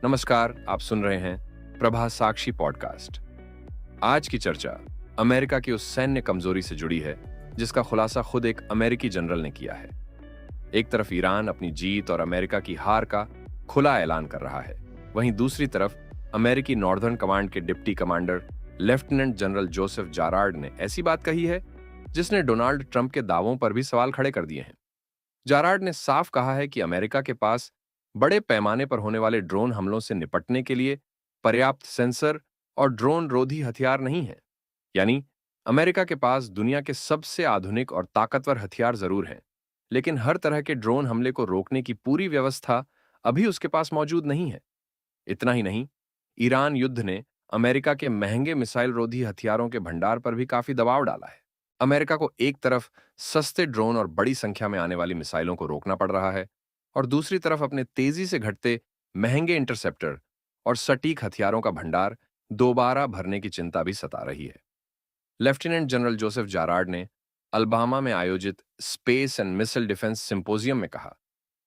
नमस्कार, आप सुन रहे हैं प्रभास साक्षी पॉडकास्ट। आज की चर्चा अमेरिका की उस सैन्य कमजोरी से जुड़ी है जिसका खुलासा खुद एक अमेरिकी जनरल ने किया है। एक तरफ ईरान अपनी जीत और अमेरिका की हार का खुला ऐलान कर रहा है, वहीं दूसरी तरफ अमेरिकी नॉर्दर्न कमांड के deputy commander lieutenant general Joseph Jarrard ने ऐसी बात कही है जिसने डोनाल्ड ट्रंप के दावों पर भी सवाल खड़े कर दिए हैं। जारार्ड ने साफ कहा है कि अमेरिका के पास बड़े पैमाने पर होने वाले ड्रोन हमलों से निपटने के लिए पर्याप्त सेंसर और ड्रोन रोधी हथियार नहीं है। यानी अमेरिका के पास दुनिया के सबसे आधुनिक और ताकतवर हथियार जरूर हैं, लेकिन हर तरह के ड्रोन हमले को रोकने की पूरी व्यवस्था अभी उसके पास मौजूद नहीं है। इतना ही नहीं, ईरान युद्ध ने अमेरिका के महंगे मिसाइल रोधी हथियारों के भंडार पर भी काफी दबाव डाला है। अमेरिका को एक तरफ सस्ते ड्रोन और बड़ी संख्या में आने वाली मिसाइलों को रोकना पड़ रहा है और दूसरी तरफ अपने तेजी से घटते महंगे इंटरसेप्टर और सटीक हथियारों का भंडार दोबारा भरने की चिंता भी सता रही है। लेफ्टिनेंट जनरल जोसेफ जारार्ड ने अल्बामा में आयोजित space and missile defence symposium में कहा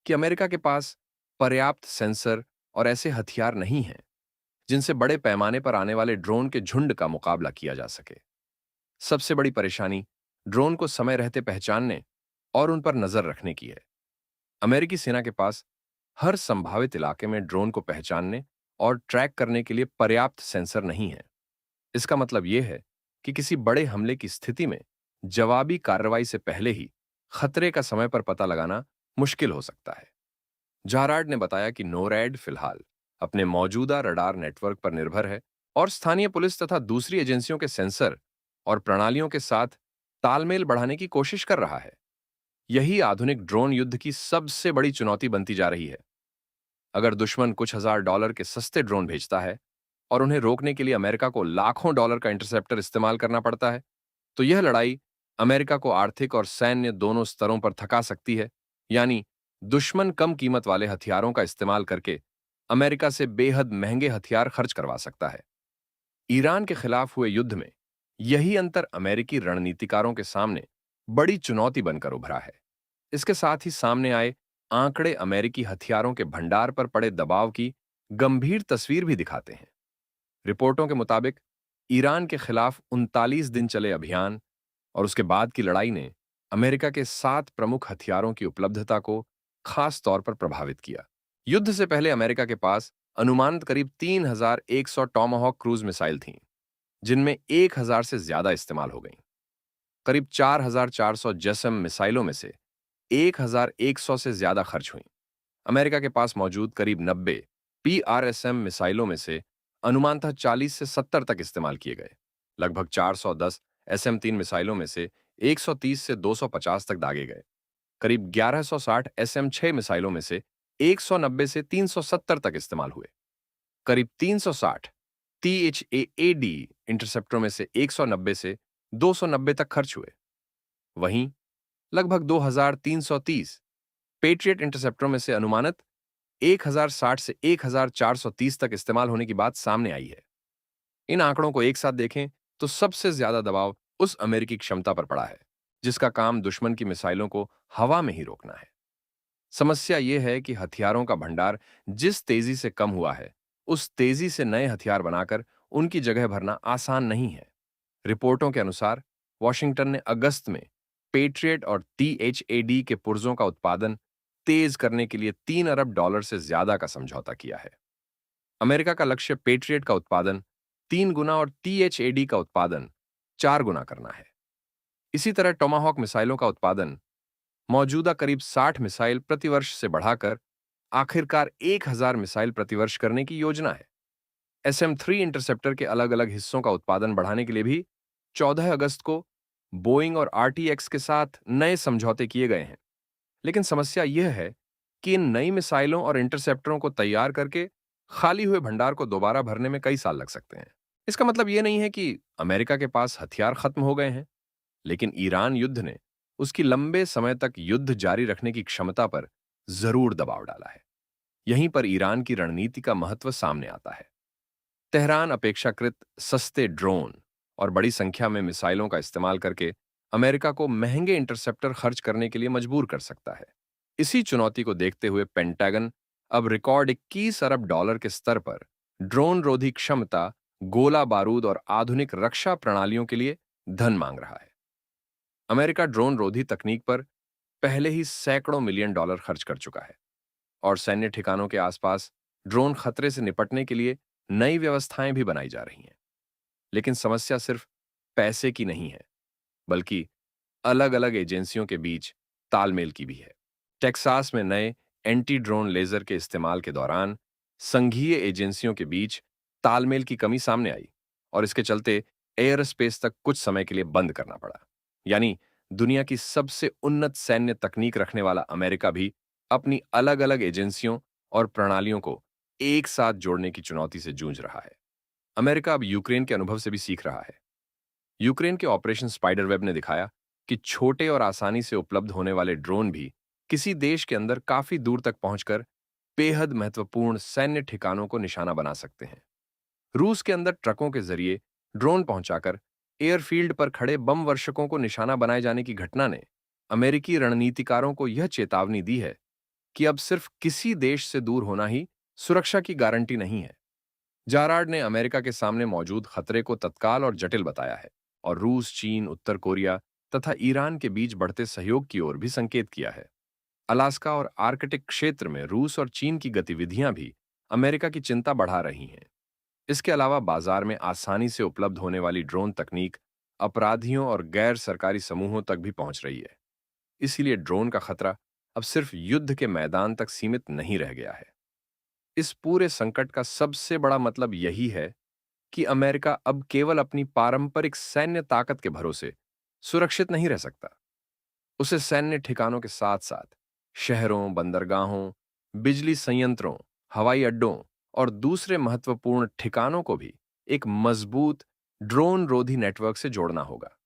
कि अमेरिका के पास पर्याप्त सेंसर और ऐसे हथियार नहीं हैं जिनसे बड़े पैमाने पर आने वाले ड्रोन के झुंड का मुकाबला किया जा सके। सबसे बड़ी परेशानी ड्रोन को समय रहते पहचानने और उन पर नजर रखने की है। अमेरिकी सेना के पास हर संभावित इलाके में ड्रोन को पहचानने और ट्रैक करने के लिए पर्याप्त सेंसर नहीं है। इसका मतलब यह है कि किसी बड़े हमले की स्थिति में जवाबी कार्रवाई से पहले ही खतरे का समय पर पता लगाना मुश्किल हो सकता है। जारार्ड ने बताया कि नोरैड फिलहाल अपने मौजूदा रडार नेटवर्क पर निर्भर है और स्थानीय पुलिस तथा दूसरी एजेंसियों के सेंसर और प्रणालियों के साथ तालमेल बढ़ाने की कोशिश कर रहा है। यही आधुनिक ड्रोन युद्ध की सबसे बड़ी चुनौती बनती जा रही है। अगर दुश्मन कुछ हजार डॉलर के सस्ते ड्रोन भेजता है और उन्हें रोकने के लिए अमेरिका को लाखों डॉलर का इंटरसेप्टर इस्तेमाल करना पड़ता है, तो यह लड़ाई अमेरिका को आर्थिक और सैन्य दोनों स्तरों पर थका सकती है। यानी दुश्मन कम कीमत वाले हथियारों का इस्तेमाल करके अमेरिका से बेहद महंगे हथियार खर्च करवा सकता है। ईरान के खिलाफ हुए युद्ध में यही अंतर अमेरिकी रणनीतिकारों के सामने बड़ी चुनौती बनकर उभरा है। इसके साथ ही सामने आए आंकड़े अमेरिकी हथियारों के भंडार पर पड़े दबाव की गंभीर तस्वीर भी दिखाते हैं। रिपोर्टों के मुताबिक ईरान के खिलाफ 39 दिन चले अभियान और उसके बाद की लड़ाई ने अमेरिका के 7 प्रमुख हथियारों की उपलब्धता को खास तौर पर प्रभावित किया। युद्ध से पहले अमेरिका के पास अनुमानित करीब 3,100 टॉमाहॉक क्रूज मिसाइल थीं, जिनमें 1,000 से ज्यादा इस्तेमाल हो गईं। करीब 4,400 जेसम मिसाइलों में से 1,100 से ज्यादा खर्च हुईं। अमेरिका के पास मौजूद करीब 90 PRSM मिसाइलों में से अनुमानतः 40 से 70 तक इस्तेमाल किए गए। लगभग 410 SM-3 मिसाइलों में से 130 से 250 तक दागे गए। करीब 1160 SM-6 मिसाइलों में से 190 से 370 तक इस्तेमाल हुए। करीब 360 THAAD इंटरसेप्टरों में से 190 से 290 तक खर्च हुए। वहीं लगभग 2,330 पेट्रियट इंटरसेप्टरों में से अनुमानित 1,060 से 1,430 तक इस्तेमाल होने की बात सामने आई है। इन आंकड़ों को एक साथ देखें तो सबसे ज्यादा दबाव उस अमेरिकी क्षमता पर पड़ा है जिसका काम दुश्मन की मिसाइलों को हवा में ही रोकना है। समस्या यह है कि हथियारों का भंडार जिस तेजी से कम हुआ है, उस तेजी से नए हथियार बनाकर उनकी जगह भरना आसान नहीं है। रिपोर्टों के अनुसार वॉशिंगटन ने अगस्त में पेट्रियट और THAD के पुर्जों का उत्पादन तेज करने के लिए $3 अरब से ज्यादा का समझौता किया है। अमेरिका का लक्ष्य पेट्रियट का उत्पादन 3 गुना और THAD का उत्पादन 4 गुना करना है। इसी तरह टोमाहॉक मिसाइलों का उत्पादन मौजूदा करीब 60 मिसाइल प्रतिवर्ष से बढ़ाकर आखिरकार 1,000 मिसाइल प्रतिवर्ष करने की योजना है। SM-3 इंटरसेप्टर के अलग अलग हिस्सों का उत्पादन बढ़ाने के लिए भी 14 अगस्त को बोइंग और RTX के साथ नए समझौते किए गए हैं। लेकिन समस्या यह है कि इन नई मिसाइलों और इंटरसेप्टरों को तैयार करके खाली हुए भंडार को दोबारा भरने में कई साल लग सकते हैं। इसका मतलब यह नहीं है कि अमेरिका के पास हथियार खत्म हो गए हैं, लेकिन ईरान युद्ध ने उसकी लंबे समय तक युद्ध जारी रखने की क्षमता पर जरूर दबाव डाला है। यहीं पर ईरान की रणनीति का महत्व सामने आता है। तेहरान अपेक्षाकृत सस्ते ड्रोन और बड़ी संख्या में मिसाइलों का इस्तेमाल करके अमेरिका को महंगे इंटरसेप्टर खर्च करने के लिए मजबूर कर सकता है। इसी चुनौती को देखते हुए पेंटागन अब रिकॉर्ड 21 अरब डॉलर के स्तर पर ड्रोन रोधी क्षमता, गोला बारूद और आधुनिक रक्षा प्रणालियों के लिए धन मांग रहा है। अमेरिका ड्रोन रोधी तकनीक पर पहले ही सैकड़ों मिलियन डॉलर खर्च कर चुका है और सैन्य ठिकानों के आसपास ड्रोन खतरे से निपटने के लिए नई व्यवस्थाएं भी बनाई जा रही हैं। लेकिन समस्या सिर्फ पैसे की नहीं है, बल्कि अलग अलग एजेंसियों के बीच तालमेल की भी है। टेक्सास में नए एंटी ड्रोन लेजर के इस्तेमाल के दौरान संघीय एजेंसियों के बीच तालमेल की कमी सामने आई और इसके चलते एयर स्पेस तक कुछ समय के लिए बंद करना पड़ा। यानी दुनिया की सबसे उन्नत सैन्य तकनीक रखने वाला अमेरिका भी अपनी अलग अलग एजेंसियों और प्रणालियों को एक साथ जोड़ने की चुनौती से जूझ रहा है। अमेरिका अब यूक्रेन के अनुभव से भी सीख रहा है। यूक्रेन के ऑपरेशन स्पाइडर वेब ने दिखाया कि छोटे और आसानी से उपलब्ध होने वाले ड्रोन भी किसी देश के अंदर काफी दूर तक पहुंचकर बेहद महत्वपूर्ण सैन्य ठिकानों को निशाना बना सकते हैं। रूस के अंदर ट्रकों के जरिए ड्रोन पहुंचाकर एयरफील्ड पर खड़े बम वर्षकों को निशाना बनाए जाने की घटना ने अमेरिकी रणनीतिकारों को यह चेतावनी दी है कि अब सिर्फ किसी देश से दूर होना ही सुरक्षा की गारंटी नहीं है। जाराड ने अमेरिका के सामने मौजूद खतरे को तत्काल और जटिल बताया है और रूस, चीन, उत्तर कोरिया तथा ईरान के बीच बढ़ते सहयोग की ओर भी संकेत किया है। अलास्का और आर्कटिक क्षेत्र में रूस और चीन की गतिविधियां भी अमेरिका की चिंता बढ़ा रही हैं। इसके अलावा बाजार में आसानी से उपलब्ध होने वाली ड्रोन तकनीक अपराधियों और गैर सरकारी समूहों तक भी पहुंच रही है। इसीलिए ड्रोन का खतरा अब सिर्फ युद्ध के मैदान तक सीमित नहीं रह गया है। इस पूरे संकट का सबसे बड़ा मतलब यही है कि अमेरिका अब केवल अपनी पारंपरिक सैन्य ताकत के भरोसे सुरक्षित नहीं रह सकता। उसे सैन्य ठिकानों के साथ साथ शहरों, बंदरगाहों, बिजली संयंत्रों, हवाई अड्डों और दूसरे महत्वपूर्ण ठिकानों को भी एक मजबूत ड्रोन रोधी नेटवर्क से जोड़ना होगा।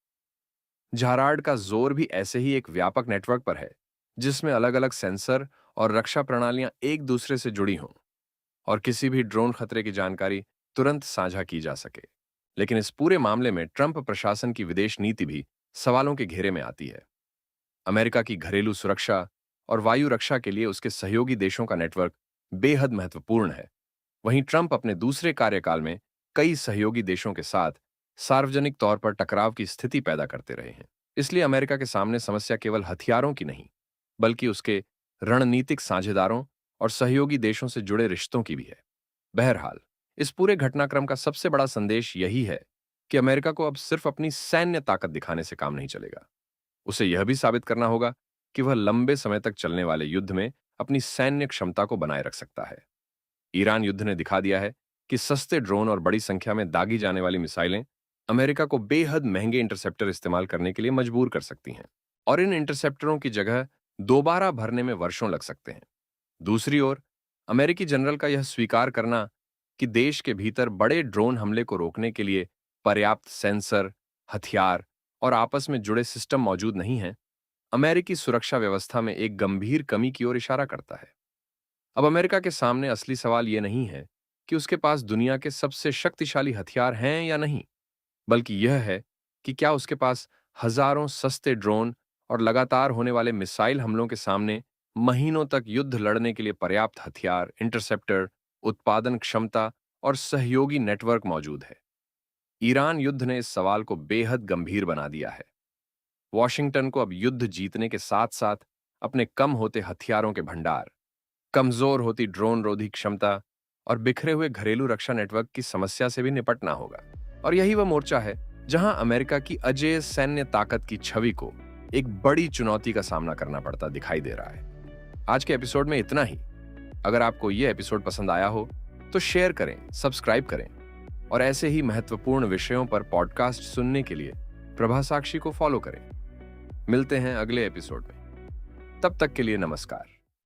झाराड का जोर भी ऐसे ही एक व्यापक नेटवर्क पर है, जिसमें अलग अलग सेंसर और रक्षा प्रणालियां एक दूसरे से जुड़ी हों और किसी भी ड्रोन खतरे की जानकारी तुरंत साझा की जा सके। लेकिन इस पूरे मामले में ट्रंप प्रशासन की विदेश नीति भी सवालों के घेरे में आती है। अमेरिका की घरेलू सुरक्षा और वायु रक्षा के लिए उसके सहयोगी देशों का नेटवर्क बेहद महत्वपूर्ण है। वहीं ट्रंप अपने दूसरे कार्यकाल में कई सहयोगी देशों के साथ सार्वजनिक तौर पर टकराव की स्थिति पैदा करते रहे हैं। इसलिए अमेरिका के सामने समस्या केवल हथियारों की नहीं, बल्कि उसके रणनीतिक साझेदारों और सहयोगी देशों से जुड़े रिश्तों की भी है। बहरहाल, इस पूरे घटनाक्रम का सबसे बड़ा संदेश यही है कि अमेरिका को अब सिर्फ अपनी सैन्य ताकत दिखाने से काम नहीं चलेगा। उसे यह भी साबित करना होगा कि वह लंबे समय तक चलने वाले युद्ध में अपनी सैन्य क्षमता को बनाए रख सकता है। ईरान युद्ध ने दिखा दिया है कि सस्ते ड्रोन और बड़ी संख्या में दागी जाने वाली मिसाइलें अमेरिका को बेहद महंगे इंटरसेप्टर इस्तेमाल करने के लिए मजबूर कर सकती हैं और इन इंटरसेप्टरों की जगह दोबारा भरने में वर्षों लग सकते हैं। दूसरी ओर, अमेरिकी जनरल का यह स्वीकार करना कि देश के भीतर बड़े ड्रोन हमले को रोकने के लिए पर्याप्त सेंसर, हथियार और आपस में जुड़े सिस्टम मौजूद नहीं हैं, अमेरिकी सुरक्षा व्यवस्था में एक गंभीर कमी की ओर इशारा करता है। अब अमेरिका के सामने असली सवाल यह नहीं है कि उसके पास दुनिया के सबसे शक्तिशाली हथियार हैं या नहीं, बल्कि यह है कि क्या उसके पास हजारों सस्ते ड्रोन और लगातार होने वाले मिसाइल हमलों के सामने महीनों तक युद्ध लड़ने के लिए पर्याप्त हथियार, इंटरसेप्टर, उत्पादन क्षमता और सहयोगी नेटवर्क मौजूद है। ईरान युद्ध ने इस सवाल को बेहद गंभीर बना दिया है। वॉशिंगटन को अब युद्ध जीतने के साथ साथ अपने कम होते हथियारों के भंडार, कमजोर होती ड्रोन रोधी क्षमता और बिखरे हुए घरेलू रक्षा नेटवर्क की समस्या से भी निपटना होगा। और यही वह मोर्चा है जहां अमेरिका की अजेय सैन्य ताकत की छवि को एक बड़ी चुनौती का सामना करना पड़ता दिखाई दे रहा है। आज के एपिसोड में इतना ही। अगर आपको यह एपिसोड पसंद आया हो तो शेयर करें, सब्सक्राइब करें और ऐसे ही महत्वपूर्ण विषयों पर पॉडकास्ट सुनने के लिए प्रभा साक्षी को फॉलो करें। मिलते हैं अगले एपिसोड में। तब तक के लिए नमस्कार।